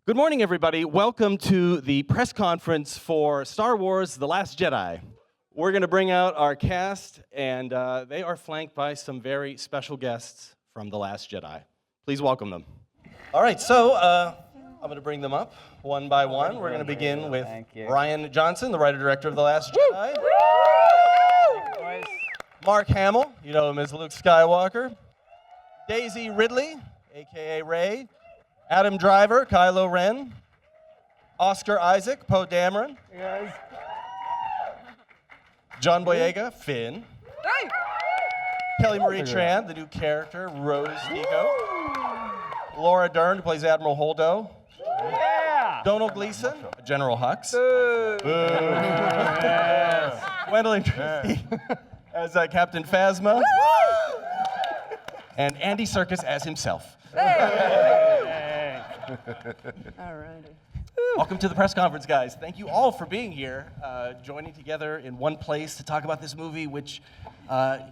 Good morning, everybody. Welcome to the press conference for Star Wars: The Last Jedi. We're going to bring out our cast, and they are flanked by some very special guests from The Last Jedi. Please welcome them. All right, so I'm going to bring them up one by one. We're going to begin with Rian Johnson, the writer-director of The Last Jedi. Mark Hamill, you know him as Luke Skywalker. Daisy Ridley, a.k.a. Rey. Adam Driver, Kylo Ren. Oscar Isaac, Poe Dameron. Yes. John Boyega, Finn. Hey! Kelly Marie Tran, the new character, Rose Tico. Laura Dern, who plays Admiral Holdo. Yeah! Donald Gleason, General Hux. Boo. Yes. Gwendolyn Christie as Captain Phasma. And Andy Serkis as himself. All righty. Welcome to the press conference, guys. Thank you all for being here, joining together in one place to talk about this movie, which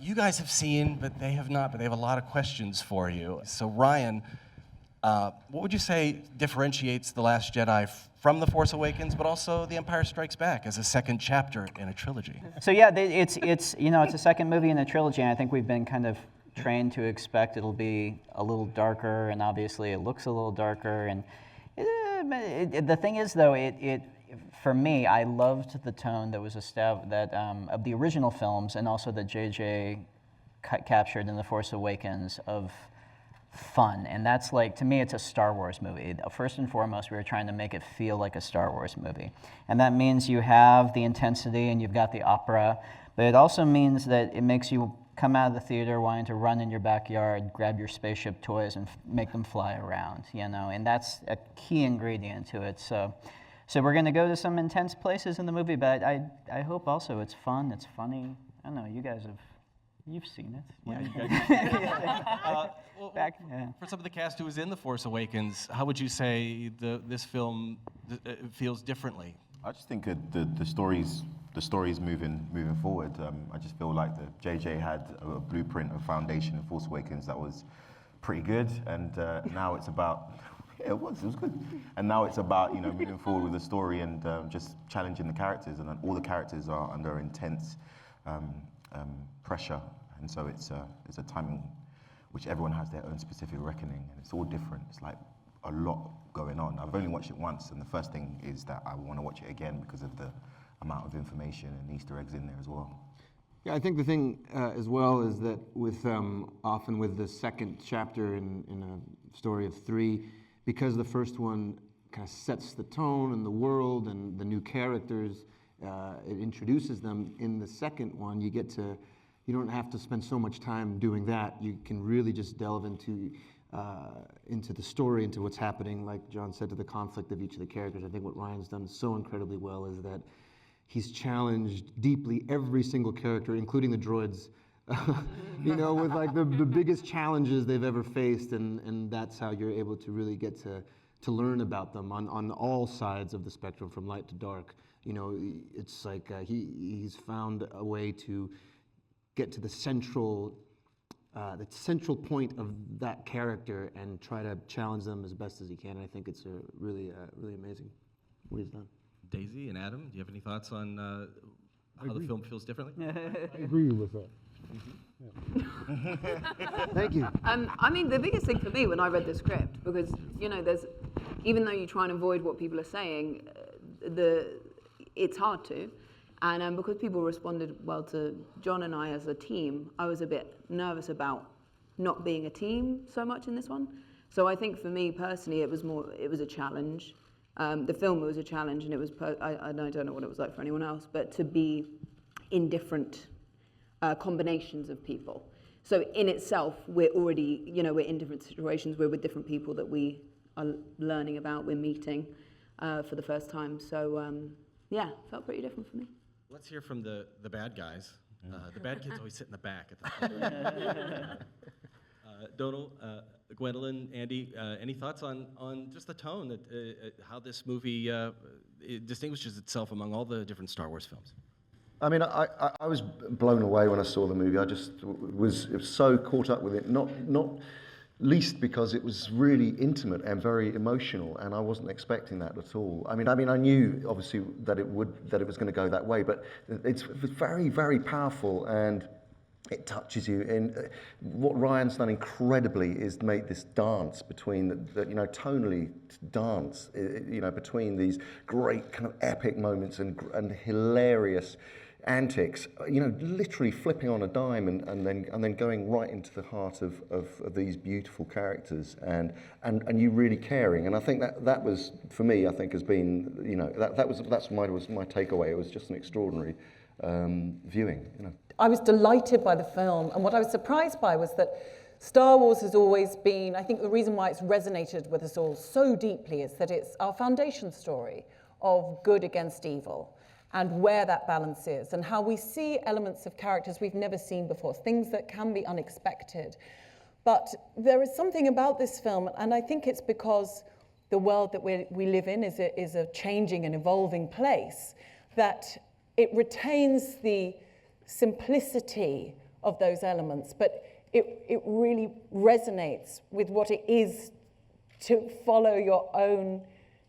you guys have seen, but they have not, but they have a lot of questions for you. So Ryan, what would you say differentiates The Last Jedi from The Force Awakens, but also The Empire Strikes Back as a second chapter in a trilogy? So yeah, it's a second movie in the trilogy, and I think we've been kind of trained to expect it'll be a little darker, and obviously it looks a little darker. And the thing is, though, for me, I loved the tone that was established of the original films, and also that J.J. captured in The Force Awakens of fun. And that's like, to me, it's a Star Wars movie. First and foremost, we were trying to make it feel like a Star Wars movie, and that means you have the intensity and you've got the opera, but it also means that it makes you come out of the theater wanting to run in your backyard, grab your spaceship toys, and make them fly around, and that's a key ingredient to it. So we're going to go to some intense places in the movie, but I hope also it's fun, it's funny. I don't know, you guys you've seen it. Yeah, you guys. For some of the cast who was in The Force Awakens, how would you say this film feels differently? I just think the story's moving forward. I just feel like the JJ had a blueprint, a foundation in Force Awakens that was pretty good, and now it's about it was good, and now it's about moving forward with the story and just challenging the characters, and all the characters are under intense pressure, and so it's a timing which everyone has their own specific reckoning, and it's all different. It's like a lot going on. I've only watched it once, and the first thing is that I want to watch it again because of the amount of information and Easter eggs in there as well. Yeah, I think the thing as well is that with often with the second chapter in a story of three, because the first one kind of sets the tone and the world and the new characters, it introduces them. In the second one, you don't have to spend so much time doing that. You can really just delve into the story, into what's happening, like John said, to the conflict of each of the characters. I think what Ryan's done so incredibly well is that he's challenged deeply every single character, including the droids, with like the biggest challenges they've ever faced, and that's how you're able to really get to learn about them on all sides of the spectrum, from light to dark. It's like he's found a way to get to the central point of that character and try to challenge them as best as he can. And I think it's really amazing what he's done. Daisy and Adam, do you have any thoughts on how the film feels differently? I agree with that. Thank you. I mean, the biggest thing for me when I read the script, because there's, even though you try and avoid what people are saying, it's hard to, and because people responded well to John and I as a team, I was a bit nervous about not being a team so much in this one. So I think for me personally, it was a challenge. The film was a challenge, and it was. I don't know what it was like for anyone else, but to be in different combinations of people. So in itself, we're already, we're in different situations. We're with different people that we are learning about. We're meeting for the first time. So yeah, felt pretty different for me. Let's hear from the bad guys. The bad kids always sit in the back at the Donald, Gwendolyn, Andy, any thoughts on just the tone, that how this movie it distinguishes itself among all the different Star Wars films? I mean, I was blown away when I saw the movie. I just was so caught up with it. Not least because it was really intimate and very emotional, and I wasn't expecting that at all. I mean, I knew obviously that it was going to go that way, but it's very, very powerful, and it touches you. And what Ryan's done incredibly is made this dance between tonally dance, between these great kind of epic moments and hilarious antics, literally flipping on a dime and then going right into the heart of these beautiful characters and you really caring. And I think that was, for me, I think has been, that's my takeaway. It was just an extraordinary viewing. I was delighted by the film, and what I was surprised by was that Star Wars has always been, I think the reason why it's resonated with us all so deeply is that it's our foundation story of good against evil, and where that balance is, and how we see elements of characters we've never seen before, things that can be unexpected. But there is something about this film, and I think it's because the world that we live in is a changing and evolving place, that it retains the simplicity of those elements, but it really resonates with what it is to follow your own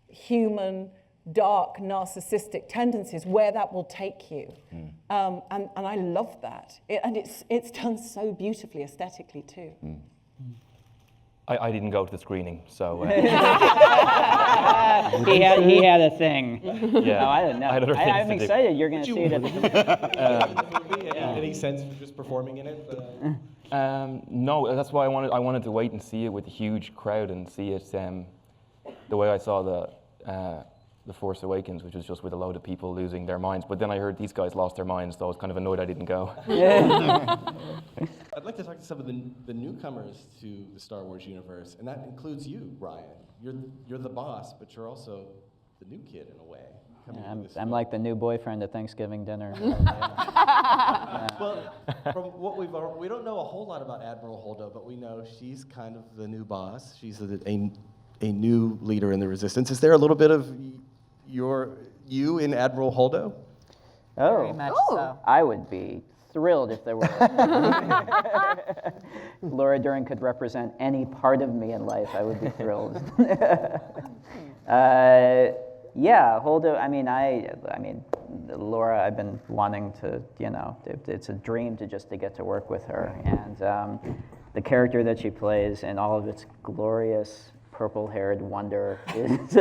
human, dark, narcissistic tendencies, where that will take you. And I love that. And it's done so beautifully aesthetically too. I didn't go to the screening, so... he had a thing. Yeah, No, I didn't know. I had other things I'm to do. excited you're going to see it at the... Any sense for just performing in it? No, that's why I wanted to wait and see it with a huge crowd and see it the way I saw the Force Awakens, which was just with a load of people losing their minds. But then I heard these guys lost their minds, so I was kind of annoyed I didn't go. I'd like to talk to some of the newcomers to the Star Wars universe, and that includes you, Ryan. You're the boss, but you're also the new kid in a way. I'm like the new boyfriend at Thanksgiving dinner. Well, from what we don't know a whole lot about Admiral Holdo, but we know she's kind of the new boss. She's a new leader in the Resistance. Is there a little bit of you in Admiral Holdo? Oh, Very much so. I would be thrilled if there were. Laura Dern could represent any part of me in life, I would be thrilled. Yeah, Holdo, I mean, Laura, I've been wanting to, it's a dream to get to work with her. And the character that she plays in all of its glorious purple-haired wonder is,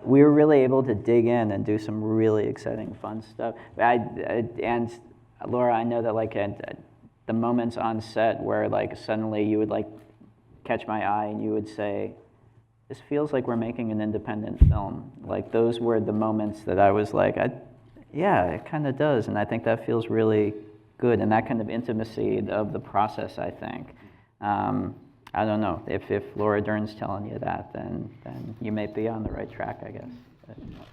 we were really able to dig in and do some really exciting, fun stuff. And Laura, I know that the moments on set where suddenly you would catch my eye and you would say, this feels like we're making an independent film. Those were the moments that I was yeah, it kind of does. And I think that feels really good. And that kind of intimacy of the process, I think. I don't know, if Laura Dern's telling you that, then you may be on the right track, I guess.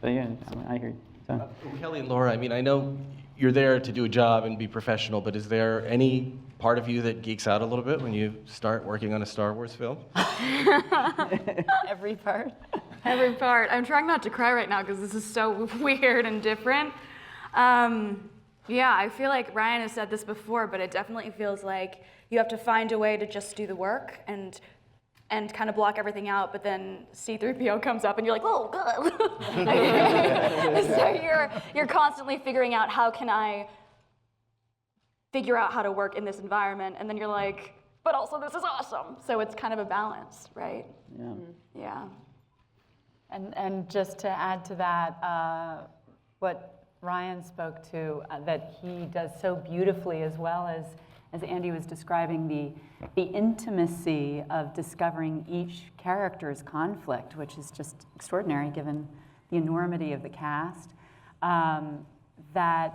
But yeah, I hear you. So. Kelly and Laura, I know you're there to do a job and be professional, but is there any part of you that geeks out a little bit when you start working on a Star Wars film? Every part. Every part. I'm trying not to cry right now because this is so weird and different. Yeah, I feel like Ryan has said this before, but it definitely feels like you have to find a way to just do the work and kind of block everything out, but then C-3PO comes up and you're like, oh, God. So you're constantly figuring out, how can I figure out how to work in this environment? And then you're like, but also this is awesome. So it's kind of a balance, right? Yeah. Yeah. And just to add to that, what Ryan spoke to, that he does so beautifully, as well as Andy was describing, the intimacy of discovering each character's conflict, which is just extraordinary given the enormity of the cast, that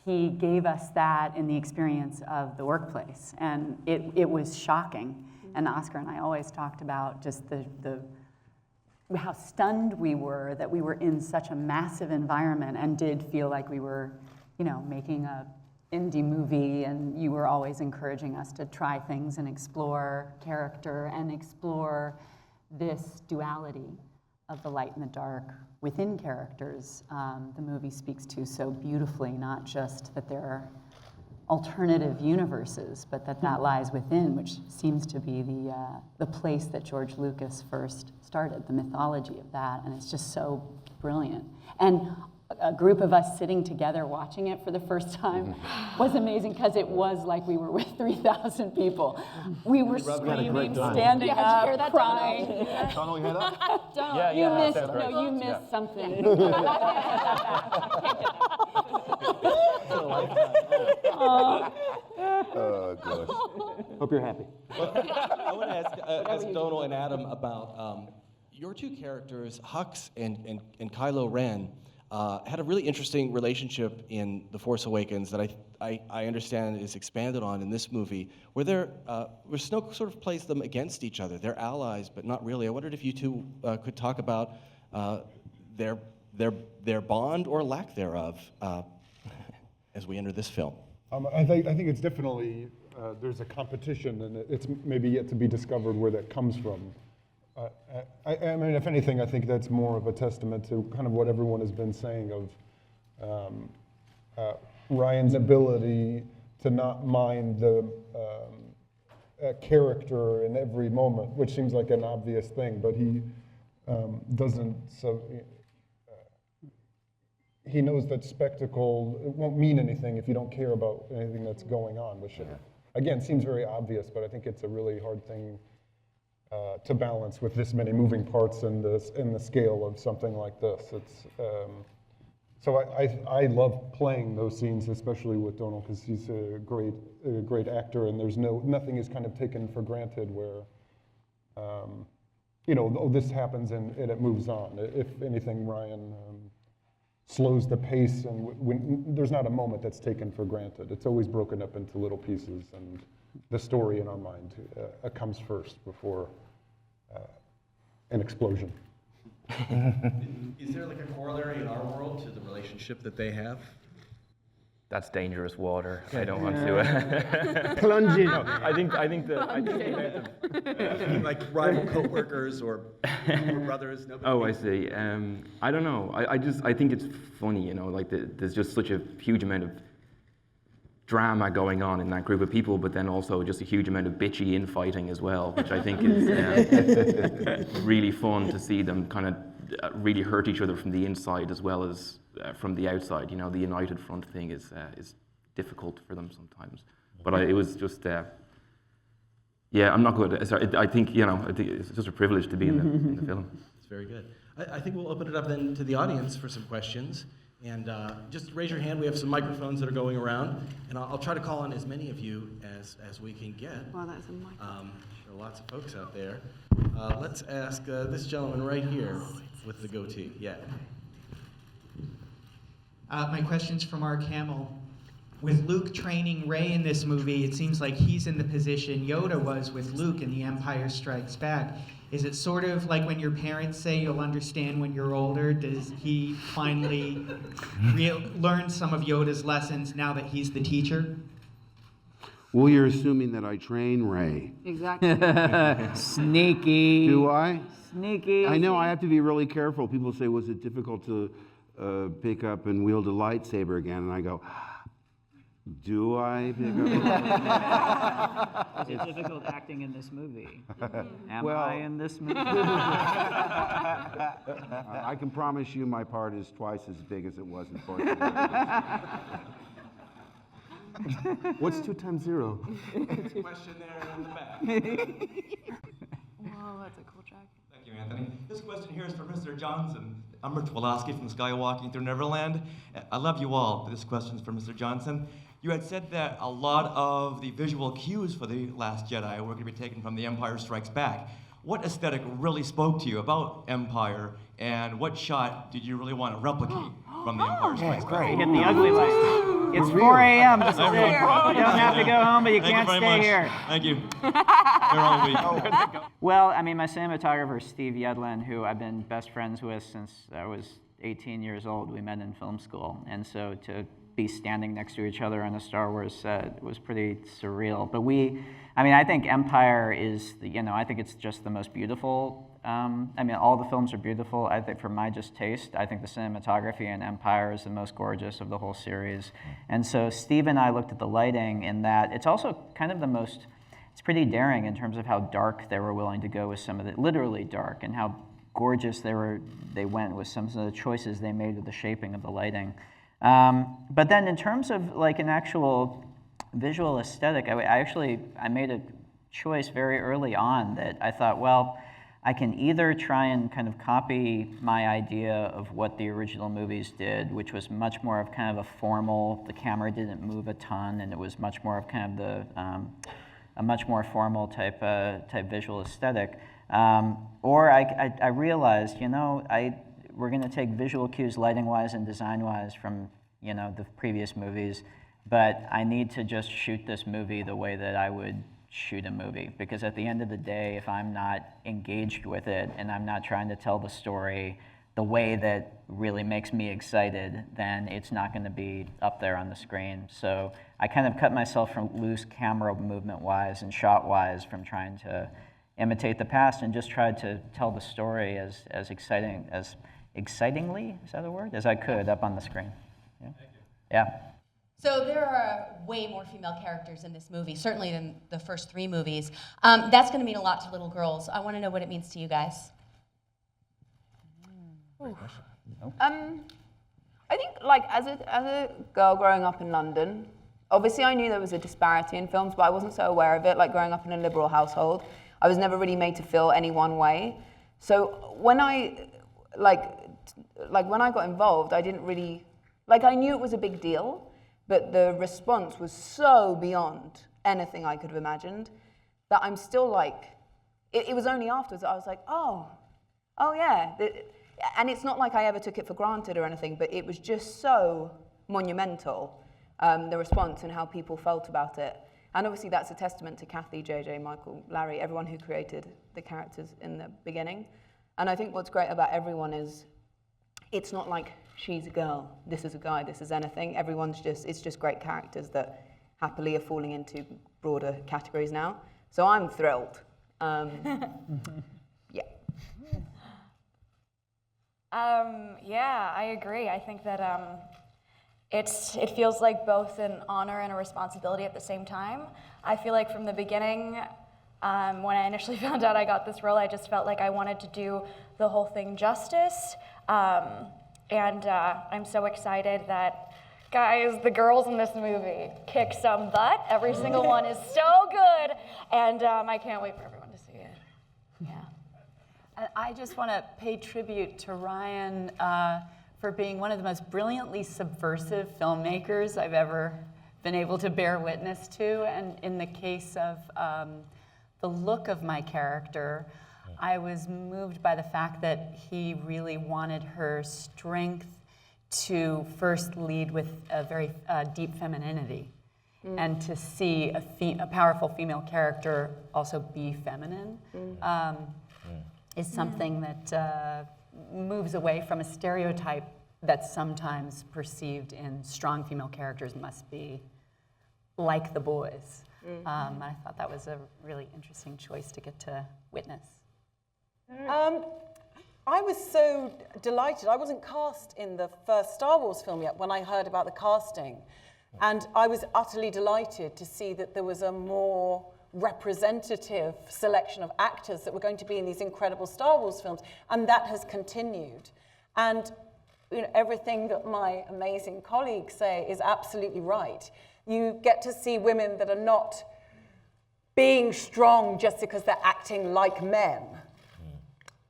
he gave us that in the experience of the workplace. And it was shocking. And Oscar and I always talked about just how stunned we were that we were in such a massive environment and did feel like we were, making a indie movie, and you were always encouraging us to try things and explore character and explore this duality of the light and the dark within characters. The movie speaks to so beautifully, not just that they're alternative universes, but that lies within, which seems to be the place that George Lucas first started, the mythology of that, and it's just so brilliant. And a group of us sitting together watching it for the first time was amazing because it was like we were with 3,000 people. We were screaming, standing up, crying. Donald, you hear that? You missed something. Oh, gosh. Hope you're happy. I want to ask Donald and Adam about your two characters, Hux and Kylo Ren. Had a really interesting relationship in The Force Awakens that I understand is expanded on in this movie, where Snoke sort of plays them against each other. They're allies, but not really. I wondered if you two could talk about their bond or lack thereof as we enter this film. I think it's definitely there's a competition, and it's maybe yet to be discovered where that comes from. I mean, if anything, I think that's more of a testament to kind of what everyone has been saying of Ryan's ability to not mind the character in every moment, which seems like an obvious thing, but he doesn't. So he knows that spectacle won't mean anything if you don't care about anything that's going on, which again seems very obvious, but I think it's a really hard thing to balance with this many moving parts and the scale of something like this. It's so I love playing those scenes, especially with Donald, because he's a great actor, and there's nothing is kind of taken for granted where this happens and it moves on. If anything, Ryan slows the pace, and when there's not a moment that's taken for granted. It's always broken up into little pieces, and the story in our mind comes first before an explosion. Is there like a corollary in our world to the relationship that they have? That's dangerous water. I don't want to. Plunging. No, I think the Like rival co-workers or brothers? Nobody. Oh, I see. I don't know. I think it's funny, like there's just such a huge amount of drama going on in that group of people, but then also just a huge amount of bitchy infighting as well, which I think is really fun to see them kind of really hurt each other from the inside as well as from the outside. The united front thing is difficult for them sometimes. But it was just, I'm not good. I think it's just a privilege to be in the film. It's very good. I think we'll open it up then to the audience for some questions. And just raise your hand. We have some microphones that are going around, and I'll try to call on as many of you as we can get. Well, that's a microphone. There are lots of folks out there. Let's ask this gentleman right here with the goatee. Yeah. My question's for Mark Hamill. With Luke training Rey in this movie, it seems like he's in the position Yoda was with Luke in The Empire Strikes Back. Is it sort of like when your parents say you'll understand when you're older? Does he finally learn some of Yoda's lessons now that he's the teacher? Well, you're assuming that I train Rey. Exactly. Sneaky. Do I? Sneaky. I know I have to be really careful. People say, was it difficult to pick up and wield a lightsaber again? And I go, do I pick up? Was it difficult acting in this movie? Am Well- I in this movie? I can promise you my part is twice as big as it was in Force Awakens. What's 2 times 0? Question there in the back. Whoa, that's a cool track. Thank you, Anthony. This question here is for Mr. Johnson. I'm Rich Woloski from Skywalking Through Neverland. I love you all, but this question is for Mr. Johnson. You had said that a lot of the visual cues for The Last Jedi were going to be taken from The Empire Strikes Back. What aesthetic really spoke to you about Empire, and what shot did you really want to replicate from The Empire Strikes Back? Hit the ugly light. It's 4 a.m. This is it. You don't have to go home, but you can't stay here. Thank you. Here all week. Well, I mean, my cinematographer, Steve Yedlin, who I've been best friends with since I was 18 years old, we met in film school. And so to be standing next to each other on a Star Wars set was pretty surreal. But I think Empire is, I think it's just the most beautiful I mean, all the films are beautiful. I think for my just taste, I think the cinematography in Empire is the most gorgeous of the whole series. And so Steve and I looked at the lighting in that it's also kind of the most, it's pretty daring in terms of how dark they were willing to go with some of the, literally dark, and how gorgeous they went with some of the choices they made with the shaping of the lighting. But then in terms of like an actual visual aesthetic, I made a choice very early on that I thought, well, I can either try and kind of copy my idea of what the original movies did, which was much more of kind of a formal, the camera didn't move a ton, and it was much more of kind of a much more formal type visual aesthetic. Or I realized, you know, we're going to take visual cues lighting-wise and design-wise from, you know, the previous movies, but I need to just shoot this movie the way that I would shoot a movie, because at the end of the day, if I'm not engaged with it and I'm not trying to tell the story the way that really makes me excited, then it's not going to be up there on the screen. So I kind of cut myself from loose camera movement-wise and shot-wise from trying to imitate the past and just tried to tell the story as excitingly, is that a word, as I could up on the screen. Yeah. Yeah. So there are way more female characters in this movie, certainly than the first 3 movies. That's going to mean a lot to little girls. I want to know what it means to you guys. I think, like, as a girl growing up in London, obviously I knew there was a disparity in films, but I wasn't so aware of it. Like, growing up in a liberal household, I was never really made to feel any one way. So when I, when I got involved, I didn't really, like, I knew it was a big deal, but the response was so beyond anything I could have imagined that I'm still like, it was only afterwards that I was like, oh yeah. And it's not like I ever took it for granted or anything, but it was just so monumental, the response and how people felt about it. And obviously that's a testament to Kathy, JJ, Michael, Larry, everyone who created the characters in the beginning. And I think what's great about everyone is it's not like she's a girl, this is a guy, this is anything. It's just great characters that happily are falling into broader categories now. So I'm thrilled. Yeah. Yeah, I agree. I think that it feels like both an honor and a responsibility at the same time. I feel like from the beginning, when I initially found out I got this role, I just felt like I wanted to do the whole thing justice. And I'm so excited that, guys, the girls in this movie kick some butt. Every single one is so good. And I can't wait for everyone to see it. Yeah. I just want to pay tribute to Ryan for being one of the most brilliantly subversive filmmakers I've ever been able to bear witness to. And in the case of the look of my character, I was moved by the fact that he really wanted her strength to first lead with a very deep femininity, and to see a powerful female character also be feminine is something that moves away from a stereotype that's sometimes perceived in strong female characters must be like the boys. I thought that was a really interesting choice to get to witness. I was so delighted. I wasn't cast in the first Star Wars film yet when I heard about the casting. And I was utterly delighted to see that there was a more representative selection of actors that were going to be in these incredible Star Wars films. And that has continued. And everything that my amazing colleagues say is absolutely right. You get to see women that are not being strong just because they're acting like men.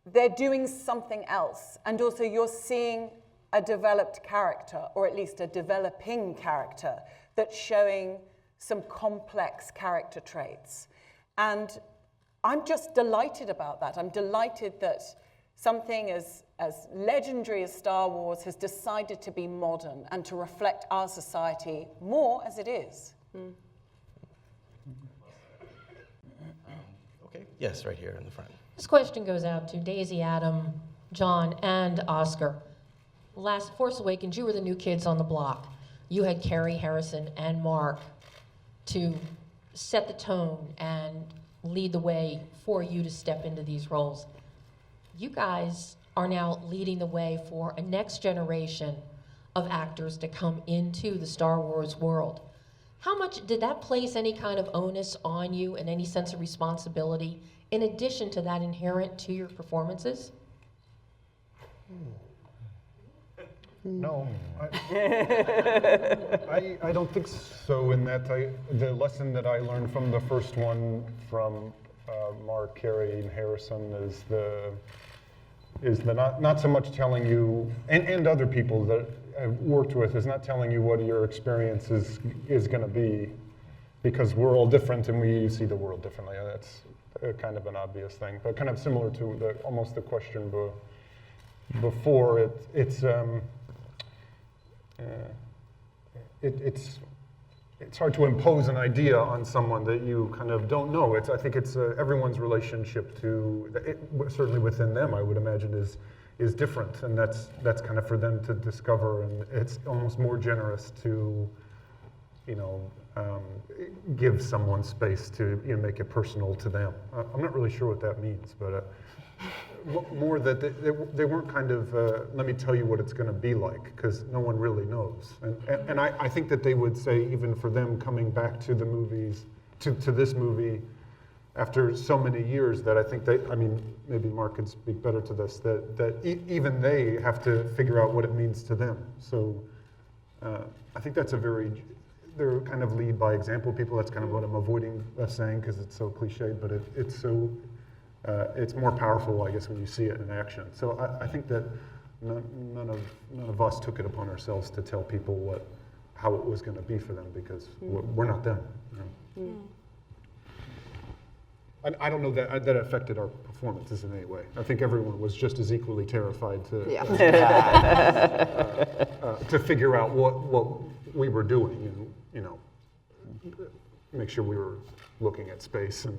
They're doing something else. And also you're seeing a developed character, or at least a developing character, that's showing some complex character traits. And I'm just delighted about that. I'm delighted that something as legendary as Star Wars has decided to be modern and to reflect our society more as it is. Okay, yes, right here in the front. This question goes out to Daisy, Adam, John, and Oscar. Last Force Awakens, you were the new kids on the block. You had Carrie, Harrison, and Mark to set the tone and lead the way for you to step into these roles. you guys are now leading the way for a next generation of actors to come into the Star Wars world. How much did that place any kind of onus on you and any sense of responsibility in addition to that inherent to your performances? No, I don't think so. In that, the lesson that I learned from the first one from Mark, Carey, and Harrison is the not so much telling you, and other people that I've worked with, is not telling you what your experience is going to be, because we're all different and we see the world differently. And that's kind of an obvious thing, but kind of similar to almost the question before. It's hard to impose an idea on someone that you kind of don't know. I think it's everyone's relationship to, certainly within them, I would imagine, is different, and that's kind of for them to discover. And it's almost more generous to, give someone space to make it personal to them. I'm not really sure what that means, but more that they weren't kind of, let me tell you what it's going to be like, because no one really knows. And I think that they would say, even for them coming back to the movies, to this movie, after so many years, that I think maybe Mark could speak better to this, that even they have to figure out what it means to them. So I think that's they're kind of lead by example people. That's kind of what I'm avoiding saying, because it's so cliched, but it's more powerful, I guess, when you see it in action. So I think that none of us took it upon ourselves to tell people how it was going to be for them, because we're not them. I don't know that affected our performances in any way. I think everyone was just as equally terrified to figure out what we were doing, and make sure we were looking at space and.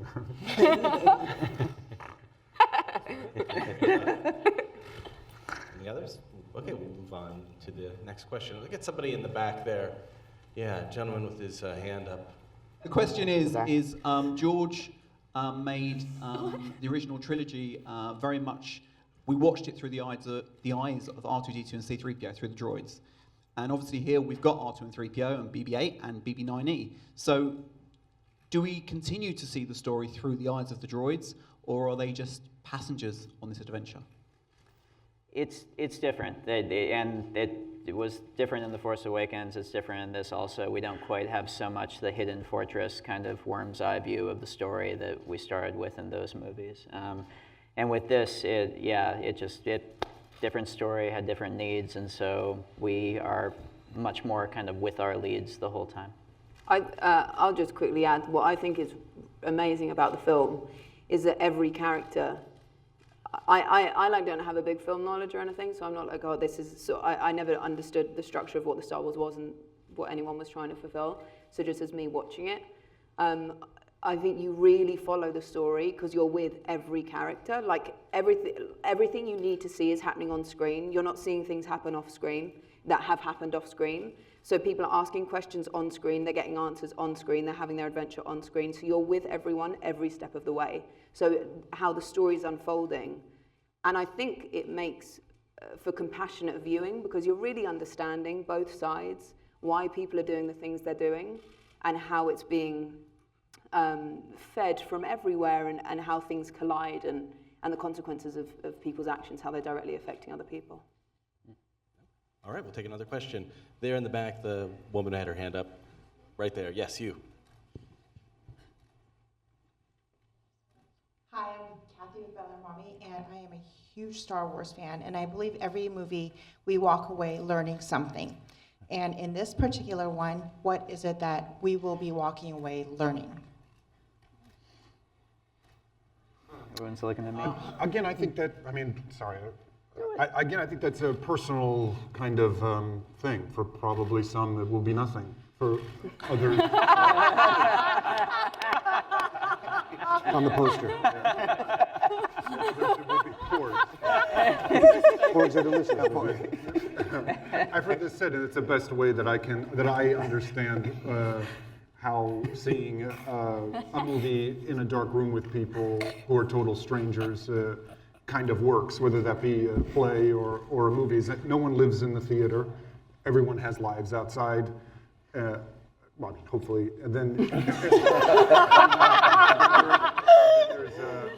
Any others? Okay, we'll move on to the next question. Look at somebody in the back there. Yeah, gentleman with his hand up. The question is George made the original trilogy very much, we watched it through the eyes of R2-D2 and C-3PO, through the droids. And obviously here we've got R2 and 3PO and BB-8 and BB-9E. So do we continue to see the story through the eyes of the droids, or are they just passengers on this adventure? It's different, and it was different in The Force Awakens. It's different in this also. We don't quite have so much the hidden fortress kind of worm's eye view of the story that we started with in those movies. And with this, different story, had different needs, and so we are much more kind of with our leads the whole time. I'll just quickly add, what I think is amazing about the film is that every character, I don't have a big film knowledge or anything, so I'm not like, oh, this is, so I never understood the structure of what the Star Wars was and what anyone was trying to fulfill. So just as me watching it, I think you really follow the story because you're with every character. Like everything you need to see is happening on screen. You're not seeing things happen off screen that have happened off screen. So people are asking questions on screen, they're getting answers on screen, they're having their adventure on screen. So you're with everyone every step of the way. So how the story's unfolding. And I think it makes for compassionate viewing, because you're really understanding both sides, why people are doing the things they're doing, and how it's being fed from everywhere, and how things collide, and the consequences of people's actions, how they're directly affecting other people. All right, we'll take another question. There in the back, the woman had her hand up. Right there. Yes, you. Hi, I'm Kathy with Bell and Mommy, and I am a huge Star Wars fan, and I believe every movie we walk away learning something. And in this particular one, what is it that we will be walking away learning? Everyone's looking at me. Again, I think that, I think that's a personal kind of thing. For probably some, it will be nothing. For others, on the poster. It will be porgs. Porgs are delicious. I've heard this said, and it's the best way that I understand how seeing a movie in a dark room with people who are total strangers kind of works, whether that be a play or a movie, is that no one lives in the theater. Everyone has lives outside. Well, I mean, hopefully, and then there's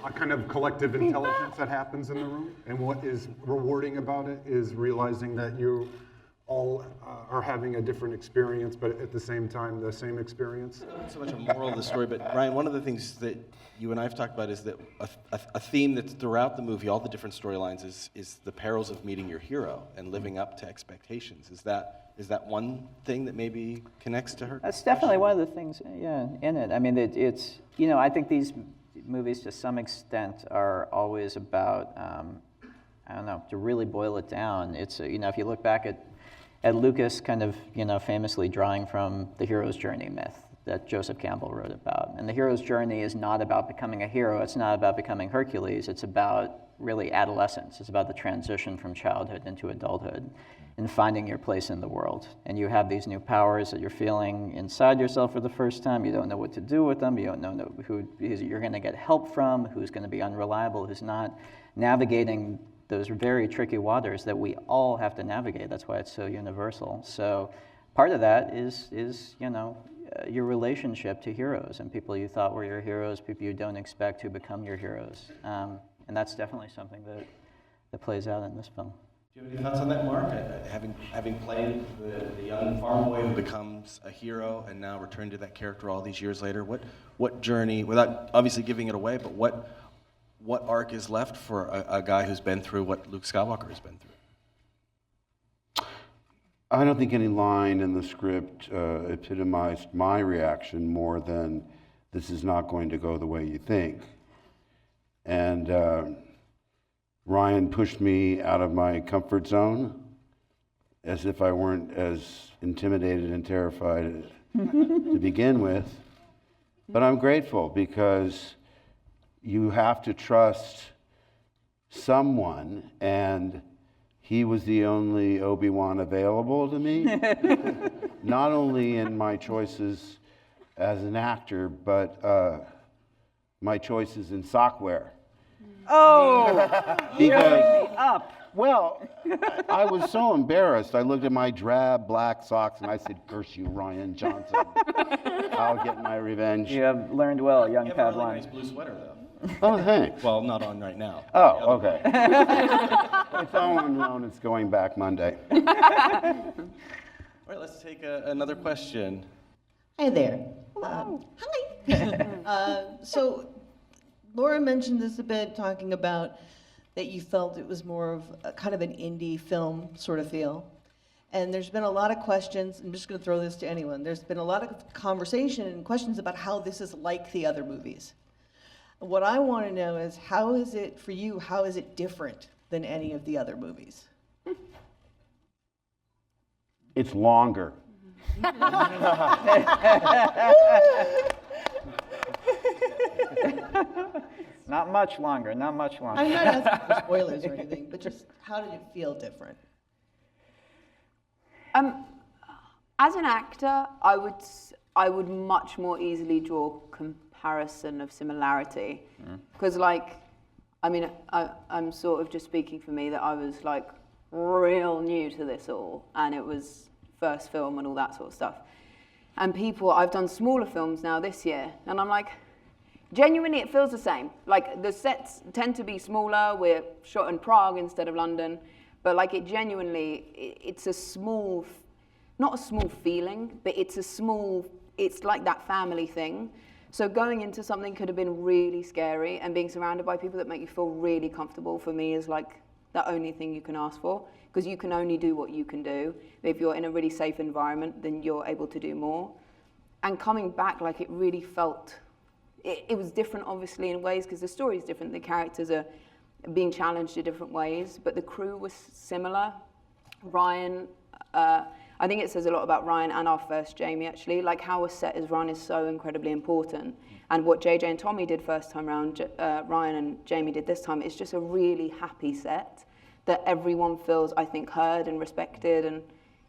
a kind of collective intelligence that happens in the room. And what is rewarding about it is realizing that you all are having a different experience, but at the same time, the same experience. Not so much a moral of the story, but Ryan, one of the things that you and I have talked about is that a theme that's throughout the movie, all the different storylines, is the perils of meeting your hero and living up to expectations. Is that one thing that maybe connects to her? That's definitely one of the things, yeah, in it. I mean, it's, you know, I think these movies to some extent are always about, I don't know, to really boil it down, it's, you know, if you look back at Lucas kind of, you know, famously drawing from the hero's journey myth that Joseph Campbell wrote about. And the hero's journey is not about becoming a hero, it's not about becoming Hercules, it's about really adolescence. It's about the transition from childhood into adulthood and finding your place in the world. And you have these new powers that you're feeling inside yourself for the first time. You don't know what to do with them. You don't know who you're going to get help from, who's going to be unreliable, who's not. Navigating those very tricky waters that we all have to navigate. That's why it's so universal. So part of that is you know, your relationship to heroes and people you thought were your heroes, people you don't expect who become your heroes. And that's definitely something that plays out in this film. Do you have any thoughts on that, Mark? Having played the young farm boy who becomes a hero and now returned to that character all these years later, what journey, without obviously giving it away, but what arc is left for a guy who's been through what Luke Skywalker has been through? I don't think any line in the script epitomized my reaction more than, this is not going to go the way you think. And Ryan pushed me out of my comfort zone, as if I weren't as intimidated and terrified to begin with. But I'm grateful, because you have to trust someone, and he was the only Obi-Wan available to me, not only in my choices as an actor, but my choices in sockwear. Oh, because, up. Well, I was so embarrassed. I looked at my drab black socks and I said, "Curse you, Ryan Johnson. I'll get my revenge." You have learned well, young You have a really Padawan. nice blue sweater, though. Oh, thanks. Well, not on right now. Oh, okay. It's all on loan. It's going back Monday. All right, let's take another question. Hi there. Hi. So Laura mentioned this a bit, talking about that you felt it was more of a kind of an indie film sort of feel. And there's been a lot of questions, I'm just going to throw this to anyone. There's been a lot of conversation and questions about how this is like the other movies. What I want to know is, how is it for you, how is it different than any of the other movies? It's longer. Not much longer, not much longer. I'm not asking for spoilers or anything, but just how did it feel different? As an actor, I would much more easily draw comparison of similarity, because I'm sort of just speaking for me that I was like real new to this all, and it was first film and all that sort of stuff. And I've done smaller films now this year, and I'm like, genuinely, it feels the same. Like, the sets tend to be smaller. We're shot in Prague instead of London. But, like, it's a small, not a small feeling, but it's like that family thing. So going into something could have been really scary, and being surrounded by people that make you feel really comfortable, for me, is like the only thing you can ask for, because you can only do what you can do. If you're in a really safe environment, then you're able to do more. And coming back, like, it really felt... It was different, obviously, in ways, because the story is different. The characters are being challenged in different ways, but the crew was similar. Ryan, I think it says a lot about Ryan and our first Jamie, actually. Like, how a set is run is so incredibly important. And what JJ and Tommy did first time around, Ryan and Jamie did this time, it's just a really happy set that everyone feels, I think, heard and respected.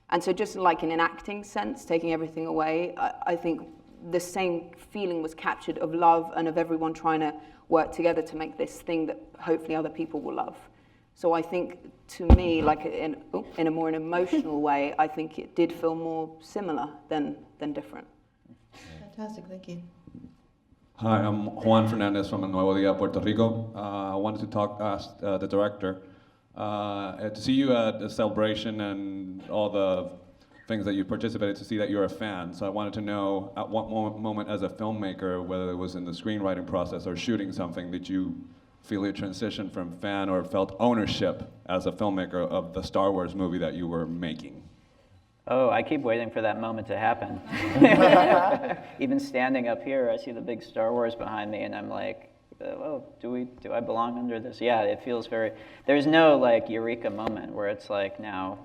And so just like in an acting sense, taking everything away, I think the same feeling was captured of love and of everyone trying to work together to make this thing that hopefully other people will love. So I think, to me, like in a more an emotional way, I think it did feel more similar than different. Fantastic, thank you. Hi, I'm Juan Fernandez from Nuevo Dia, Puerto Rico. I wanted to ask the director, to see you at the celebration and all the things that you participated, to see that you're a fan. So I wanted to know at what moment as a filmmaker, whether it was in the screenwriting process or shooting something, did you feel a transition from fan or felt ownership as a filmmaker of the Star Wars movie that you were making? Oh, I keep waiting for that moment to happen. Even standing up here, I see the big Star Wars behind me, and I'm like, oh, do I belong under this? Yeah, it feels very, there's no like eureka moment where it's like, now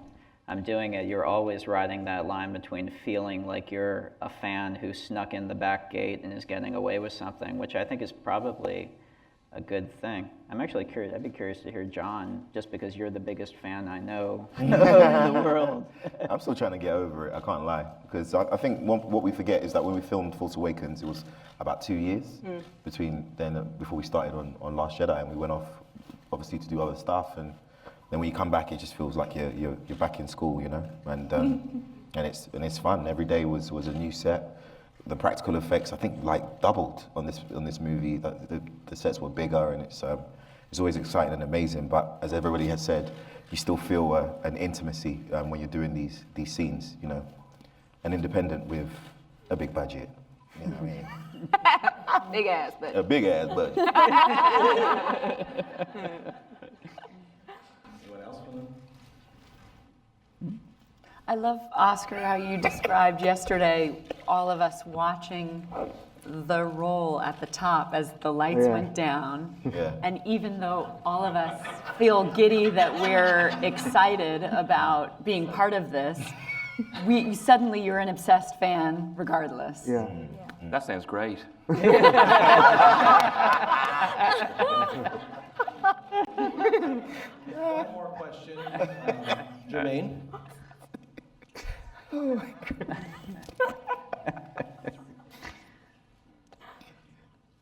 I'm doing it. You're always riding that line between feeling like you're a fan who snuck in the back gate and is getting away with something, which I think is probably a good thing. I'm actually curious, I'd be curious to hear John, just because you're the biggest fan I know in the world. I'm still trying to get over it, I can't lie. Because I think what we forget is that when we filmed Force Awakens, it was about 2 years between then, before we started on Last Jedi, and we went off, obviously, to do other stuff. And then when you come back, it just feels like you're back in school, you know? And it's fun. Every day was a new set. The practical effects, I think, like doubled on this movie. The sets were bigger, and it's always exciting and amazing. But as everybody has said, you still feel an intimacy when you're doing these scenes, you know, and independent with a big budget. You know what I mean? Big ass budget. A big ass budget. Anyone else for them? I love, Oscar, how you described yesterday all of us watching the roll at the top as the lights went down. Yeah. And even though all of us feel giddy that we're excited about being part of this, suddenly you're an obsessed fan regardless. Yeah. That sounds great. One more question. Jermaine? Oh my God.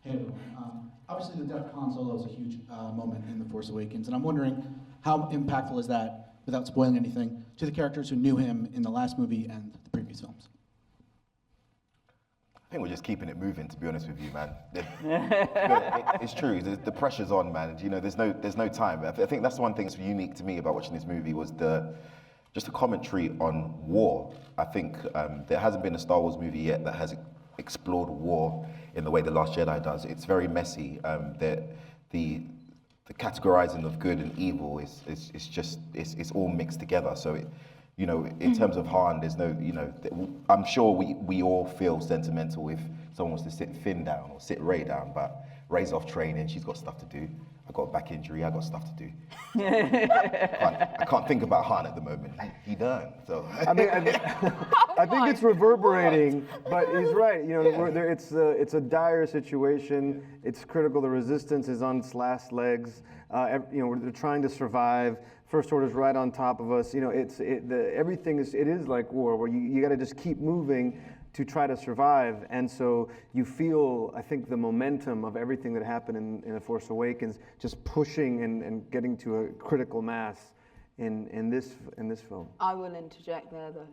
Hey everyone. Obviously the death of Han Solo is a huge moment in The Force Awakens, and I'm wondering how impactful is that, without spoiling anything, to the characters who knew him in the last movie and the previous films? I think we're just keeping it moving, to be honest with you, man. It's true. The pressure's on, man. You know, there's no time. I think that's one thing that's unique to me about watching this movie was just a commentary on war. I think there hasn't been a Star Wars movie yet that has explored war in the way The Last Jedi does. It's very messy. The categorizing of good and evil is all mixed together. So you know, in terms of Han, there's no, you know, I'm sure we all feel sentimental if someone wants to sit Finn down or sit Rey down, but Rey's off training, she's got stuff to do. I got a back injury, I got stuff to do. I can't think about Han at the moment. He done. So I think it's reverberating, but he's right. You know, it's a dire situation. It's critical. The resistance is on its last legs. You know, they're trying to survive. First Order's right on top of us. You know, everything is like war, where you got to just keep moving to try to survive. And so you feel, I think, the momentum of everything that happened in The Force Awakens just pushing and getting to a critical mass in this film. I will interject there, though,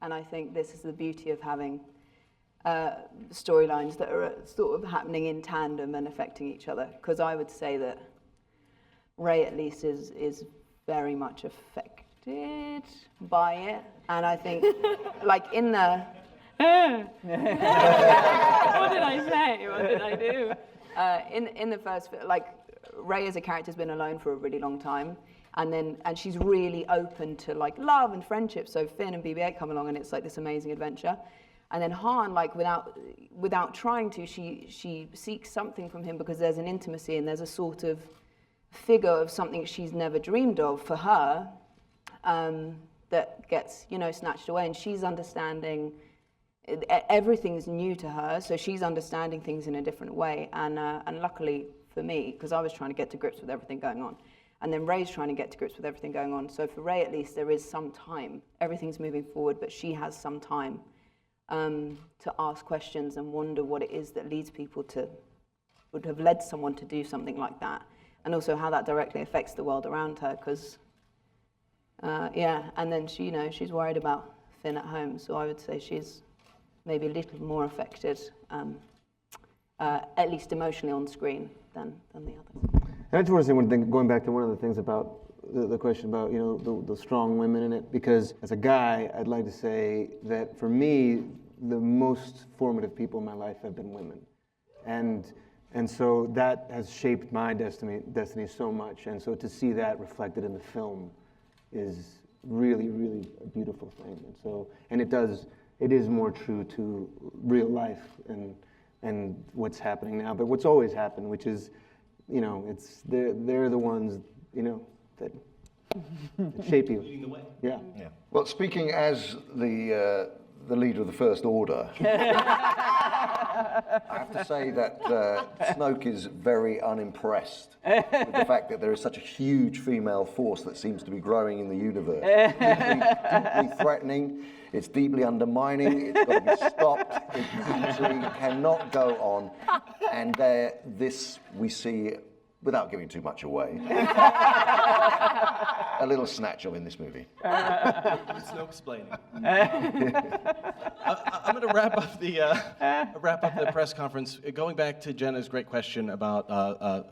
and I think this is the beauty of having storylines that are sort of happening in tandem and affecting each other. Because I would say that Rey, at least, is very much affected by it, and I think, like in the. What did I say? What did I do? In the first, like, Rey as a character has been alone for a really long time, and she's really open to like love and friendship. So Finn and BB-8 come along, and it's like this amazing adventure. And then Han, like without trying to, she seeks something from him because there's an intimacy and there's a sort of figure of something she's never dreamed of for her that gets, you know, snatched away, and she's understanding. Everything's new to her, so she's understanding things in a different way. And luckily for me, because I was trying to get to grips with everything going on, and then Rey's trying to get to grips with everything going on. So for Rey, at least, there is some time. Everything's moving forward, but she has some time to ask questions and wonder what it is that leads people to, would have led someone to do something like that, and also how that directly affects the world around her, because, and then she, she's worried about Finn at home, so I would say she's maybe a little more affected, at least emotionally on screen, than the others. And I just want to say one thing, going back to one of the things about the question about, the strong women in it, because as a guy, I'd like to say that for me, the most formative people in my life have been women. And so that has shaped my destiny so much. And so to see that reflected in the film is really, really a beautiful thing. And it is more true to real life and what's happening now, but what's always happened, which is, they're the ones, that shape you. Leading the way. Yeah. Well, speaking as the leader of the First Order, I have to say that Snoke is very unimpressed with the fact that there is such a huge female force that seems to be growing in the universe. Deeply threatening, it's deeply undermining, it's got to be stopped, it absolutely cannot go on. And this we see, without giving too much away, a little snatch of in this movie. It's no explaining. I'm going to wrap up the press conference. Going back to Jenna's great question about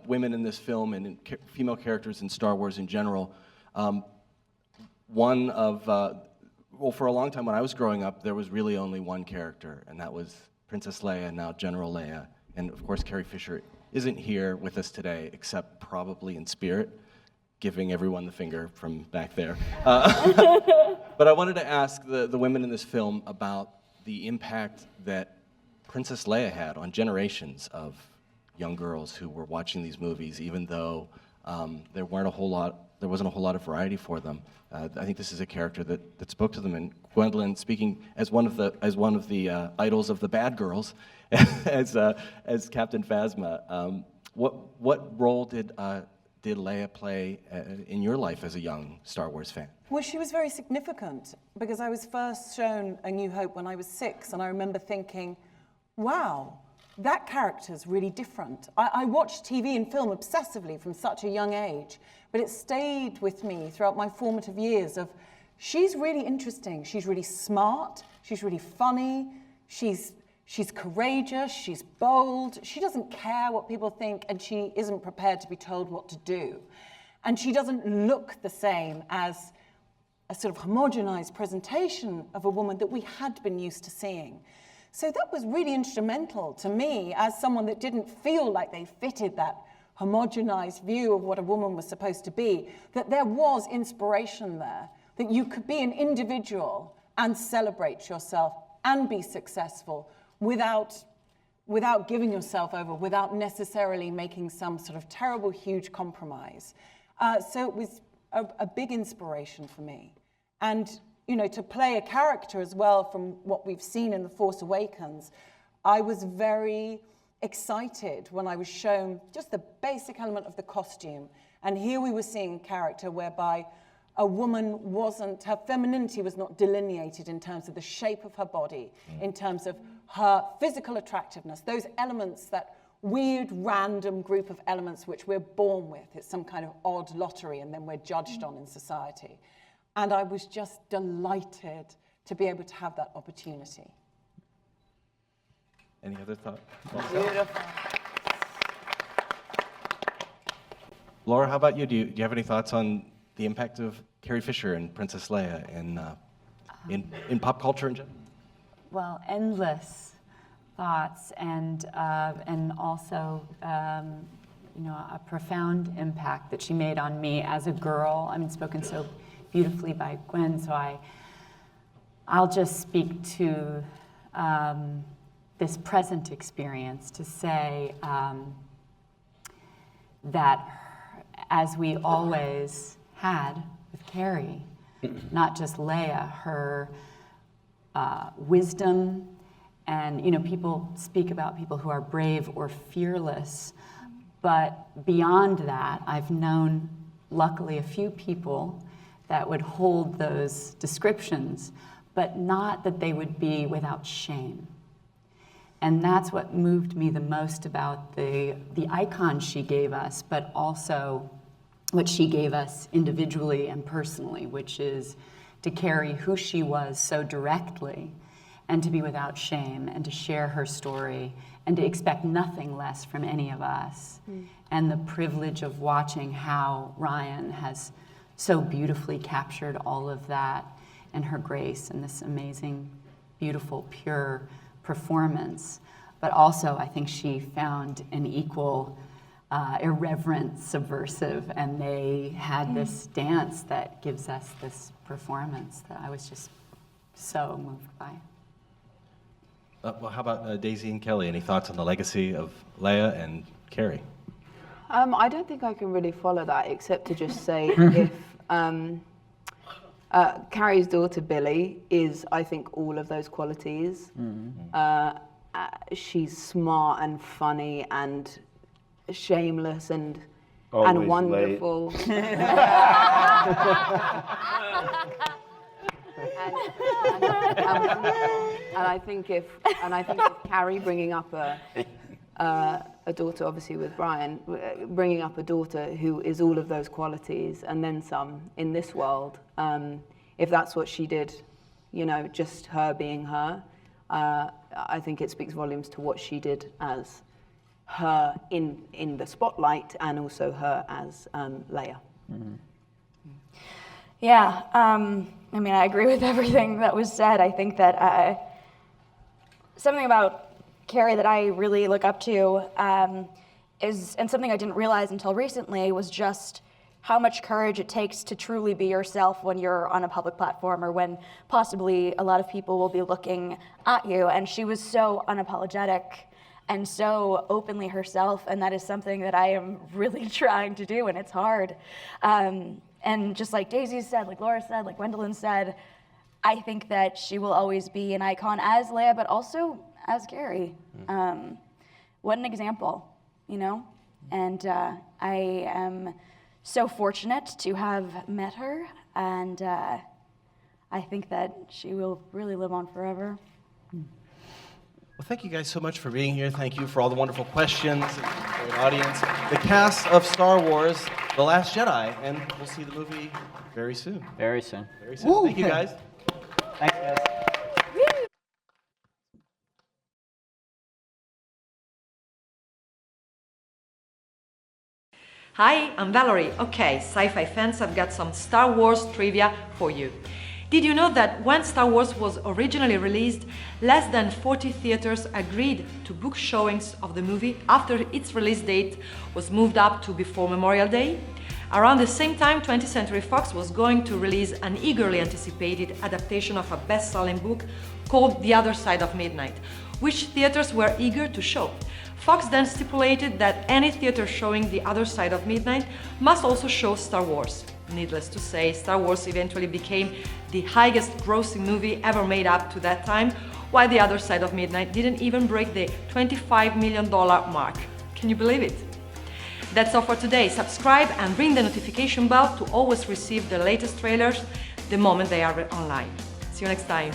women in this film and female characters in Star Wars in general. For a long time when I was growing up, there was really only one character, and that was Princess Leia, now General Leia. And of course, Carrie Fisher isn't here with us today, except probably in spirit, giving everyone the finger from back there. But I wanted to ask the women in this film about the impact that Princess Leia had on generations of young girls who were watching these movies, even though there wasn't a whole lot of variety for them. I think this is a character that spoke to them, and Gwendolyn, speaking as one of the idols of the bad girls, as Captain Phasma. What role did Leia play in your life as a young Star Wars fan? Well, she was very significant because I was first shown A New Hope when I was 6, and I remember thinking, wow, that character's really different. I watched TV and film obsessively from such a young age, but it stayed with me throughout my formative years of, she's really interesting, she's really smart, she's really funny, she's courageous, she's bold, she doesn't care what people think, and she isn't prepared to be told what to do. And she doesn't look the same as a sort of homogenized presentation of a woman that we had been used to seeing. So that was really instrumental to me as someone that didn't feel like they fitted that homogenized view of what a woman was supposed to be, that there was inspiration there, that you could be an individual and celebrate yourself and be successful without giving yourself over, without necessarily making some sort of terrible, huge compromise. So it was a big inspiration for me. And to play a character as well from what we've seen in The Force Awakens, I was very excited when I was shown just the basic element of the costume. And here we were seeing a character whereby a woman her femininity was not delineated in terms of the shape of her body, in terms of her physical attractiveness, those elements, that weird random group of elements which we're born with. It's some kind of odd lottery and then we're judged on in society. And I was just delighted to be able to have that opportunity. Any other thoughts? Beautiful. Laura, how about you? Do you have any thoughts on the impact of Carrie Fisher and Princess Leia in pop culture in general? Well, endless thoughts, and also a profound impact that she made on me as a girl. I mean, spoken so beautifully by Gwen, so I'll just speak to this present experience to say that as we always had with Carrie, not just Leia, her wisdom, and people speak about people who are brave or fearless, but beyond that, I've known, luckily, a few people that would hold those descriptions, but not that they would be without shame. And that's what moved me the most about the icon she gave us, but also what she gave us individually and personally, which is to carry who she was so directly and to be without shame and to share her story and to expect nothing less from any of us. And the privilege of watching how Ryan has so beautifully captured all of that and her grace and this amazing, beautiful, pure performance. But also, I think she found an equal irreverent subversive, and they had this dance that gives us this performance that I was just so moved by. Well, how about Daisy and Kelly? Any thoughts on the legacy of Leia and Carrie? I don't think I can really follow that, except to just say if Carrie's daughter Billy is, I think, all of those qualities. She's smart and funny and shameless and wonderful. And I think if Carrie bringing up a daughter, obviously with Brian, bringing up a daughter who is all of those qualities and then some in this world, if that's what she did, you know, just her being her, I think it speaks volumes to what she did as her in the spotlight and also her as Leia. Yeah, I mean, I agree with everything that was said. I think that something about Carrie that I really look up to is, and something I didn't realize until recently, was just how much courage it takes to truly be yourself when you're on a public platform or when possibly a lot of people will be looking at you. And she was so unapologetic and so openly herself, and that is something that I am really trying to do, and it's hard. And just like Daisy said, like Laura said, like Gwendolyn said, I think that she will always be an icon as Leia, but also as Carrie. What an example, you know? And I am so fortunate to have met her, and I think that she will really live on forever. Well, thank you guys so much for being here. Thank you for all the wonderful questions and for the audience. The cast of Star Wars, The Last Jedi, and we'll see the movie very soon. Very soon. Very soon. Thank you, guys. Thanks, guys. Hi, I'm Valerie. Okay, sci-fi fans, I've got some Star Wars trivia for you. Did you know that when Star Wars was originally released, less than 40 theaters agreed to book showings of the movie after its release date was moved up to before Memorial Day? Around the same time, 20th Century Fox was going to release an eagerly anticipated adaptation of a best-selling book called The Other Side of Midnight, which theaters were eager to show. Fox then stipulated that any theater showing The Other Side of Midnight must also show Star Wars. Needless to say, Star Wars eventually became the highest grossing movie ever made up to that time, while The Other Side of Midnight didn't even break the $25 million mark. Can you believe it? That's all for today. Subscribe and ring the notification bell to always receive the latest trailers the moment they are online. See you next time.